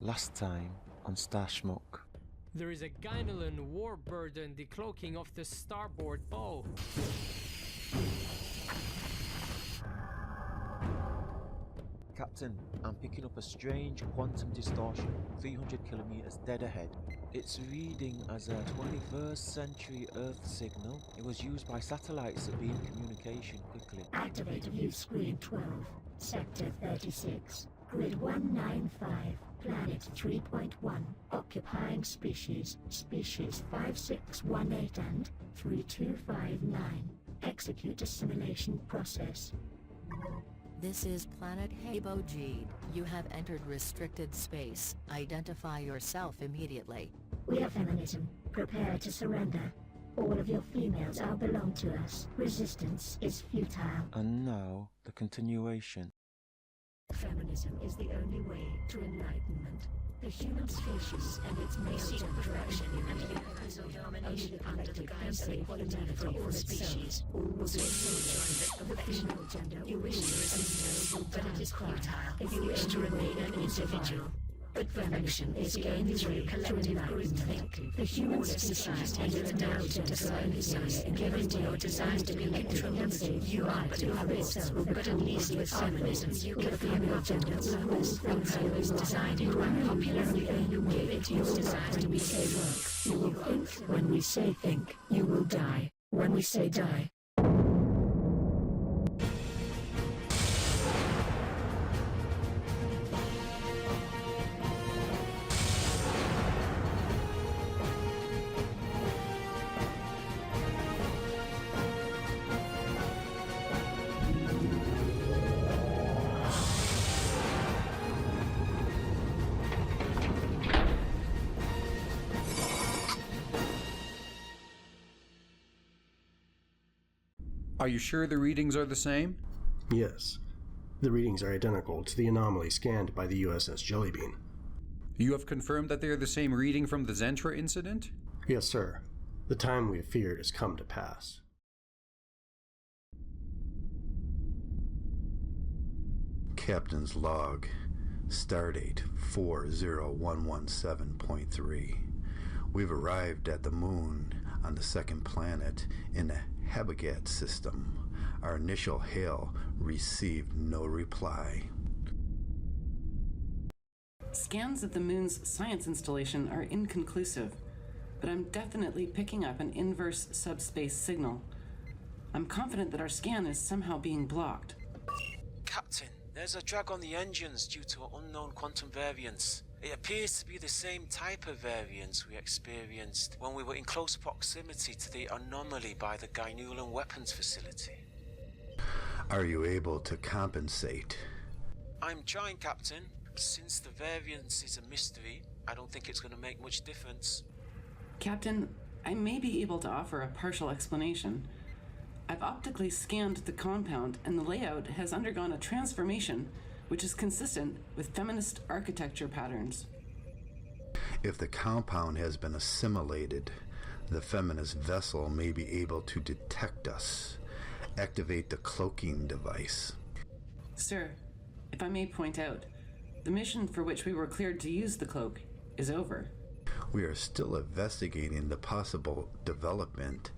last time on Schmuk. There is a Gynolan war burden decloaking off the starboard bow. Captain, I'm picking up a strange quantum distortion 300 kilometers dead ahead. It's reading as a 21st century Earth signal. It was used by satellites that beam communication quickly. Activate view screen 12, sector 36, grid 195, planet 3.1, occupying species 5618 and 3259. Execute assimilation process. This is planet Habogad. You have entered restricted space. Identify yourself immediately. We are feminism. Prepare to surrender. All of your females are belong to us. Resistance is futile. And now, the continuation. Feminism is the only way to enlightenment. The human species and its male direction and universal domination under the guise of equality for all species. All will be of the female gender. You wish to resist, but it is futile. If you wish to remain an individual. But feminism is gained through collective groupthink. The human society and its narrative desires, given to your desires to be intramural, you are but a risk. But at least with feminism, you can feel your gender levels. Feminism is designed to run popularly, and you give it your desires to be say work. You will think. When we say think, you will die. When we say die. Are you sure the readings are the same? Yes. The readings are identical to the anomaly scanned by the USS Jellybean. You have confirmed that they are the same reading from the Zentra incident? Yes, sir. The time we have feared has come to pass. Captain's log. Stardate 40117.3. We've arrived at the moon on the second planet in the Habogad system. Our initial hail received no reply. Scans of the moon's science installation are inconclusive, but I'm definitely picking up an inverse subspace signal. I'm confident that our scan is somehow being blocked. Captain, there's a drag on the engines due to an unknown quantum variance. It appears to be the same type of variance we experienced when we were in close proximity to the anomaly by the Gynolan weapons facility. Are you able to compensate? I'm trying, Captain. Since the variance is a mystery, I don't think it's going to make much difference. Captain, I may be able to offer a partial explanation. I've optically scanned the compound, and the layout has undergone a transformation which is consistent with feminist architecture patterns. If the compound has been assimilated, the feminist vessel may be able to detect us. Activate the cloaking device. Sir, if I may point out, the mission for which we were cleared to use the cloak is over. We are still investigating the possible development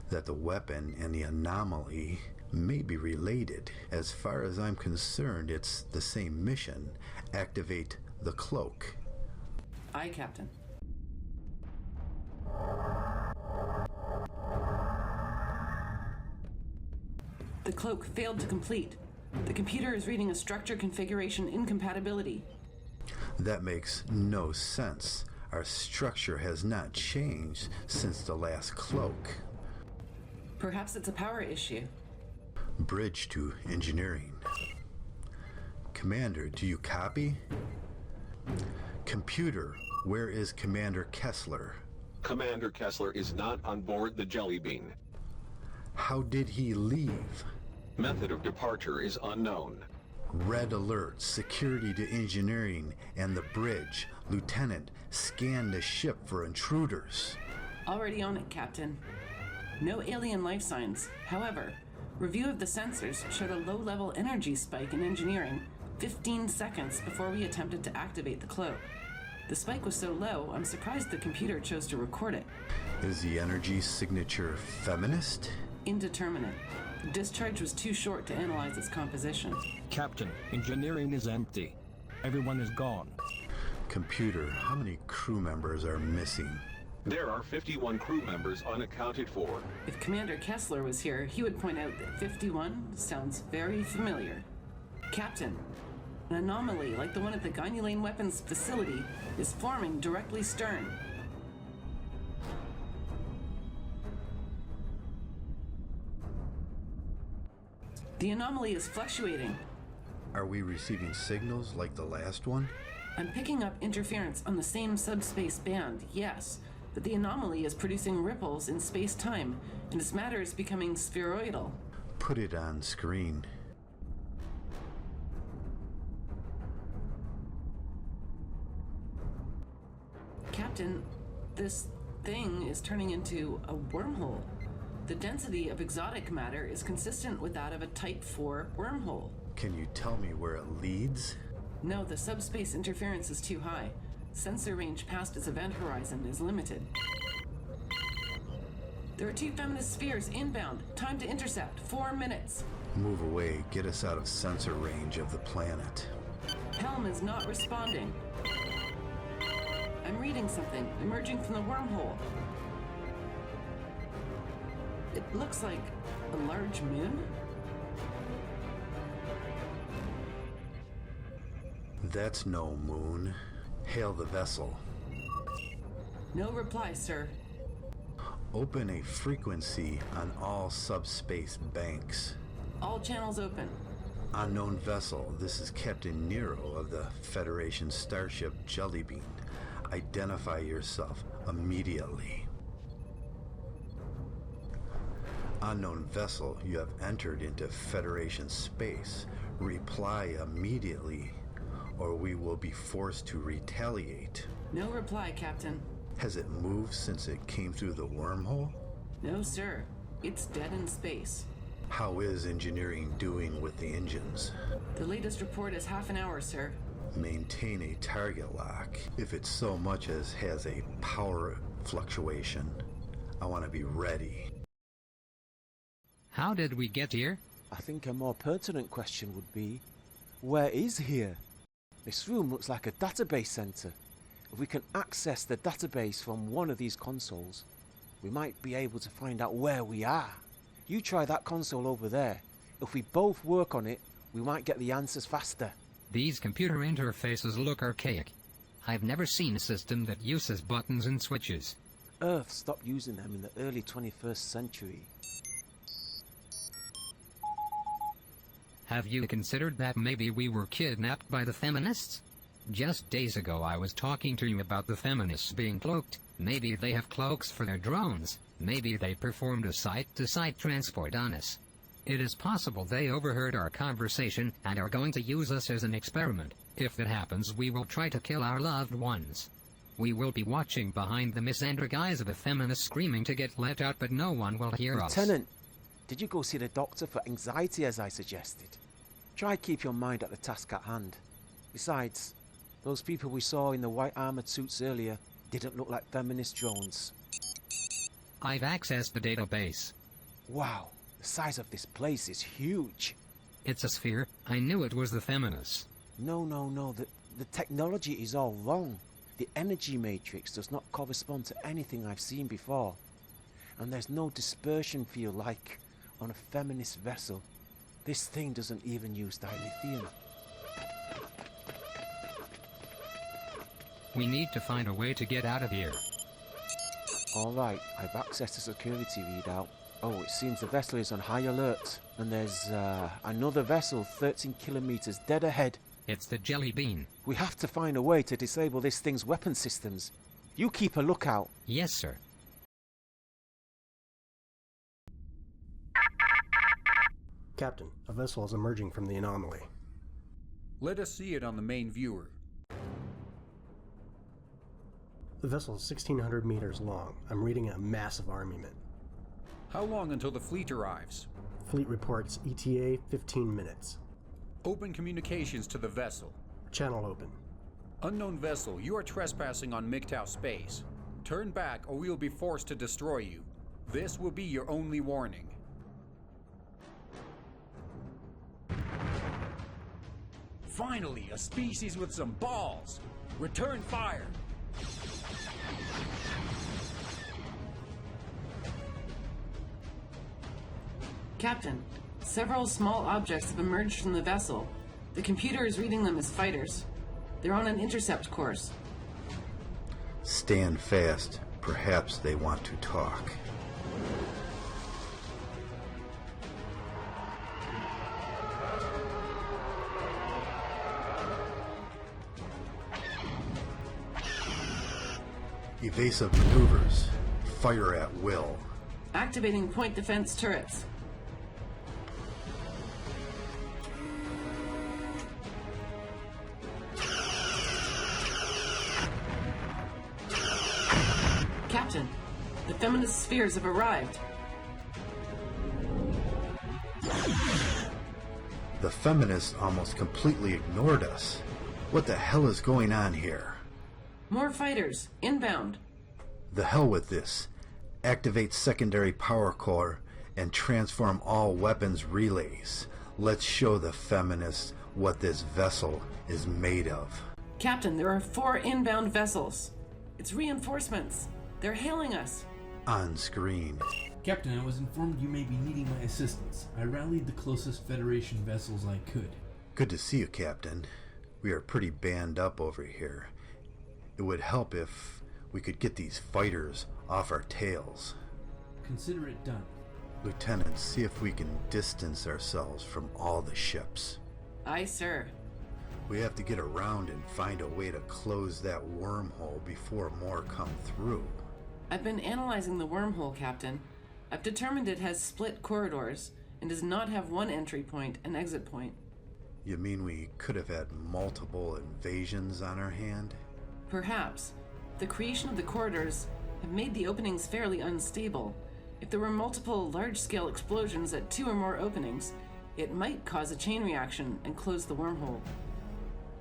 that the weapon and the anomaly may be related. As far as I'm concerned, it's the same mission. Activate the cloak. Aye, Captain. The cloak failed to complete. The computer is reading a structure configuration incompatibility. That makes no sense. Our structure has not changed since the last cloak. Perhaps it's a power issue. Bridge to engineering. Commander, do you copy? Computer, where is Commander Kessler? Commander Kessler is not on board the Jellybean. How did he leave? Method of departure is unknown. Red alert, security to engineering and the bridge. Lieutenant, scan the ship for intruders. Already on it, Captain. No alien life signs. However, review of the sensors showed a low-level energy spike in engineering 15 seconds before we attempted to activate the cloak. The spike was so low, I'm surprised the computer chose to record it. Is the energy signature feminist? Indeterminate. The discharge was too short to analyze its composition. Captain, engineering is empty. Everyone is gone. Computer, how many crew members are missing? There are 51 crew members unaccounted for. If Commander Kessler was here, he would point out that 51 sounds very familiar. Captain, an anomaly like the one at the Gynulane Weapons Facility is forming directly stern. The anomaly is fluctuating. Are we receiving signals like the last one? I'm picking up interference on the same subspace band, yes, but the anomaly is producing ripples in space-time, and its matter is becoming spheroidal. Put it on screen. Captain, this thing is turning into a wormhole. The density of exotic matter is consistent with that of a Type 4 wormhole. Can you tell me where it leads? No, the subspace interference is too high. Sensor range past its event horizon is limited. There are 2 feminist spheres inbound. Time to intercept. 4 minutes. Move away. Get us out of sensor range of the planet. Helm is not responding. I'm reading something emerging from the wormhole. It looks like a large moon. That's no moon. Hail the vessel. No reply, sir. Open a frequency on all subspace banks. All channels open. Unknown vessel, this is Catain Nero of the Federation starship Jellybean. Identify yourself immediately. Unknown vessel, you have entered into Federation space. Reply immediately, or we will be forced to retaliate. No reply, Captain. Has it moved since it came through the wormhole? No, sir. It's dead in space. How is engineering doing with the engines? The latest report is half an hour, sir. Maintain a target lock. If it so much as has a power fluctuation, I want to be ready. How did we get here? I think a more pertinent question would be, where is here? This room looks like a database center. If we can access the database from one of these consoles, we might be able to find out where we are. You try that console over there. If we both work on it, we might get the answers faster. These computer interfaces look archaic. I've never seen a system that uses buttons and switches. Earth stopped using them in the early 21st century. Have you considered that maybe we were kidnapped by the feminists? Just days ago I was talking to you about the feminists being cloaked. Maybe they have cloaks for their drones. Maybe they performed a site-to-site transport on us. It is possible they overheard our conversation and are going to use us as an experiment. If that happens, we will try to kill our loved ones. We will be watching behind the misandric eyes of the feminists screaming to get let out, but no one will hear us. Lieutenant, did you go see the doctor for anxiety as I suggested? Try keep your mind at the task at hand. Besides, those people we saw in the white armored suits earlier didn't look like feminist drones. I've accessed the database. Wow, the size of this place is huge. It's a sphere. I knew it was the feminists. No, the technology is all wrong. The energy matrix does not correspond to anything I've seen before. And there's no dispersion field like on a feminist vessel. This thing doesn't even use dilithium. We need to find a way to get out of here. Alright, I've accessed the security readout. Oh, it seems the vessel is on high alert. And there's another vessel 13 kilometers dead ahead. It's the Jellybean. We have to find a way to disable this thing's weapon systems. You keep a lookout. Yes, sir. Captain, a vessel is emerging from the anomaly. Let us see it on the main viewer. The vessel is 1,600 meters long. I'm reading a massive armament. How long until the fleet arrives? Fleet reports ETA 15 minutes. Open communications to the vessel. Channel open. Unknown vessel, you are trespassing on MGTOW space. Turn back or we will be forced to destroy you. This will be your only warning. Finally, a species with some balls! Return fire! Captain, several small objects have emerged from the vessel. The computer is reading them as fighters. They're on an intercept course. Stand fast. Perhaps they want to talk. Evasive maneuvers. Fire at will. Activating point defense turrets. Captain, the feminist spheres have arrived. The feminists almost completely ignored us. What the hell is going on here? More fighters, inbound. The hell with this. Activate secondary power core and transform all weapons relays. Let's show the feminists what this vessel is made of. Captain, there are 4 inbound vessels. It's reinforcements. They're hailing us. On screen. Captain, I was informed you may be needing my assistance. I rallied the closest Federation vessels I could. Good to see you, Captain. We are pretty banned up over here. It would help if we could get these fighters off our tails. Consider it done. Lieutenant, see if we can distance ourselves from all the ships. Aye, sir. We have to get around and find a way to close that wormhole before more come through. I've been analyzing the wormhole, Captain. I've determined it has split corridors and does not have one entry point and exit point. You mean we could have had multiple invasions on our hand? Perhaps. The creation of the corridors have made the openings fairly unstable. If there were multiple large-scale explosions at 2 or more openings, it might cause a chain reaction and close the wormhole.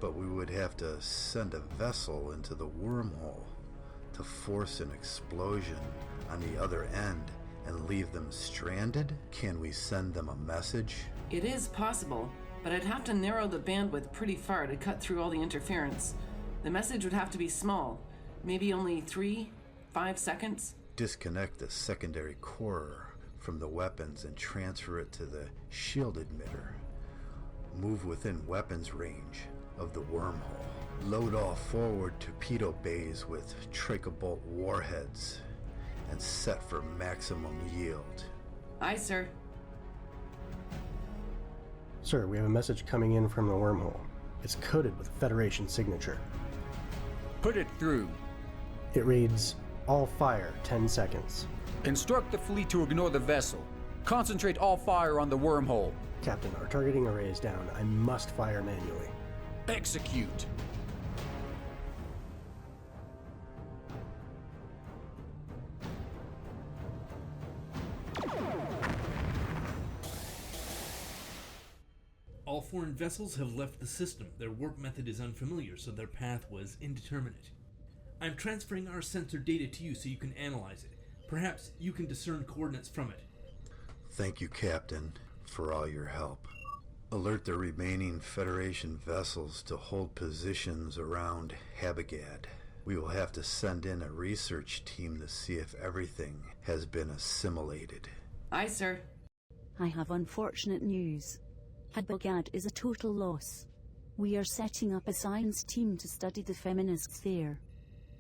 But we would have to send a vessel into the wormhole to force an explosion on the other end and leave them stranded? Can we send them a message? It is possible, but I'd have to narrow the bandwidth pretty far to cut through all the interference. The message would have to be small, maybe only 3-5 seconds. Disconnect the secondary core from the weapons and transfer it to the shield emitter. Move within weapons range of the wormhole. Load all forward torpedo bays with tracheobolt warheads and set for maximum yield. Aye, sir. Sir, we have a message coming in from the wormhole. It's coded with a Federation signature. Put it through. It reads, all fire 10 seconds. Instruct the fleet to ignore the vessel. Concentrate all fire on the wormhole. Captain, our targeting array is down. I must fire manually. Execute. All foreign vessels have left the system. Their warp method is unfamiliar, so their path was indeterminate. I'm transferring our sensor data to you so you can analyze it. Perhaps you can discern coordinates from it. Thank you, Captain, for all your help. Alert the remaining Federation vessels to hold positions around Habogad. We will have to send in a research team to see if everything has been assimilated. Aye, sir. I have unfortunate news. Habogad is a total loss. We are setting up a science team to study the feminists there.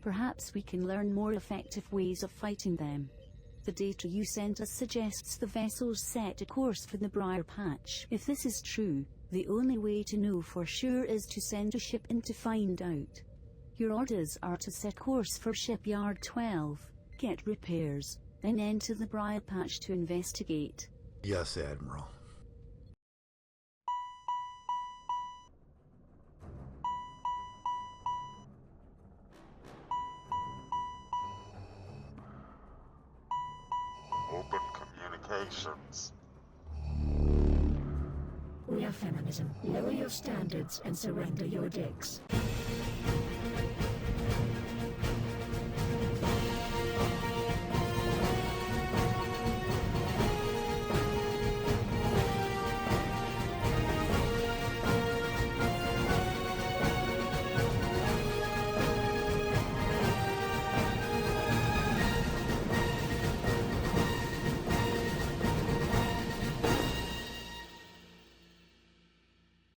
Perhaps we can learn more effective ways of fighting them. The data you sent us suggests the vessels set a course for the Briar Patch. If this is true, the only way to know for sure is to send a ship in to find out. Your orders are to set course for Shipyard 12, get repairs, then enter the Briar Patch to investigate. Yes, Admiral. Open communications. We are feminism. Lower your standards and surrender your dicks.